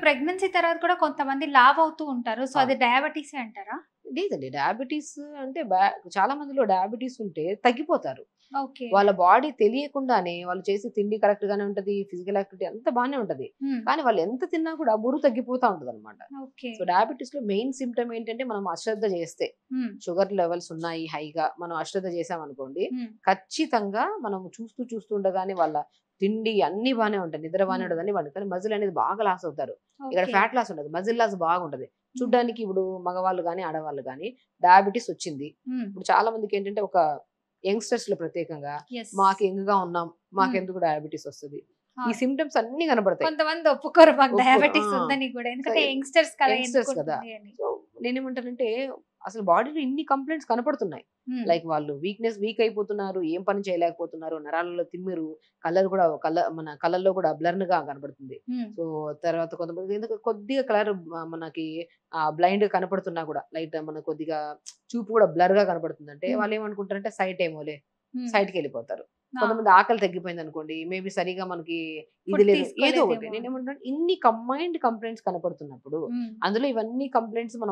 Pregnancy తర్వాత కూడా కొంతమంది లావ్ అవుతూ ఉంటారు. సో, అది డయాబెటిసే అంటారా? లేదండి. డయాబెటిస్ అంటే చాలా మందిలో డయాబెటిస్ ఉంటే తగ్గిపోతారు. ఓకే. వాళ్ళ బాడీ తెలియకుండానే వాళ్ళు చేసే తిండి కరెక్ట్ గానే ఉంటది. ఫిజికల్ యాక్టివిటీ అంతా బానే ఉంటది. హ్మ్. కానీ వాళ్ళు ఎంత తిన్నా కూడా బరువు తగ్గిపోతా ఉంటదన్నమాట. ఓకే. సో, డయాబెటిస్‌లో మెయిన్ సింప్టమ్ ఏంటంటే మనం అశ్రద్ధ చేస్తే, హ్మ్. షుగర్ లెవెల్స్ ఉన్నాయి హైగా. మనం అశ్రద్ధ చేశామనుకోండి, హ్మ్. ఖచ్చితంగా మనం చూస్తూ ఉండగానే వాళ్ళ తిండి అన్నీ బానే ఉంటాయి. నిద్ర బానే హ్మ్. ఉంటది. అన్నీ బానే కానీ మజిల్ అనేది బాగా లాస్ అవుతారు. ఇక్కడ ఓకే. ఫ్యాట్ లాస్ ఉండదు. మజిల్ లాస్ బాగుంటది. హ్మ్. చూడ్డానికి ఇప్పుడు మగవాళ్ళు గాని, ఆడవాళ్ళు గాని డయాబెటిస్ వచ్చింది. హ్మ్. ఇప్పుడు చాలా మందికేంటంటే ఒక యంగ్‌స్టర్స్‌లో ప్రత్యేకంగా యెస్. మాకు యంగ్‌గా ఉన్నాం. హ్మ్. మాకెందుకు డయాబెటిస్ వస్తది. ఈ అవును. సింప్టమ్స్ అన్నీ కనపడతాయి. కొంతమంది ఒప్పుకోరు మాకు ఒప్పుకోరు. డయాబెటిస్ ఉందని గూడా. సో, ఎందుకంటే యంగ్‌స్టర్స్ కదా! యంగ్‌స్టర్స్ కదా! ఎందుకుంటుంది అని. సో, నేనేమంటానంటే అసలు బాడీలో ఇన్ని కంప్లెయింట్స్ కనపడుతున్నాయి. హ్మ్. లైక్ వాళ్ళు వీక్ అయిపోతున్నారు. ఏం పని చేయలేకపోతున్నారు. నరాలలో తిమ్మిరు, కళ్ళలు కూడా మన కళ్ళల్లో కూడా బ్లర్‌గా కనపడుతుంది. హ్మ్. సో, తర్వాత కొంతమంది ఎందుకు కొద్దిగా కలర్ మనకి బ్లైండ్‌గా కనపడుతున్నా కూడా లైట్ మన కొద్దిగా చూపు కూడా బ్లర్‌గా కనపడుతుందంటే హ్మ్. వాళ్ళేమనుకుంటారంటే సైట్ ఏమోలే హ్మ్. సైట్‌కెళ్ళిపోతారు. ఆ! కొంతమంది ఆకలి తగ్గిపోయిందనుకోండి, మేబీ సరిగ్గా మనకి ఇది ఫుడ్ లేదు. ఏదో ఒకటి. తీసుకోలేదేమో అని. నేనేమంటున్నాను ఇన్ని కంబైన్డ్ కంప్లెయింట్స్ కనపడుతున్నప్పుడు, హ్మ్. అందులో ఇవన్నీ కంప్లెయింట్స్ మనం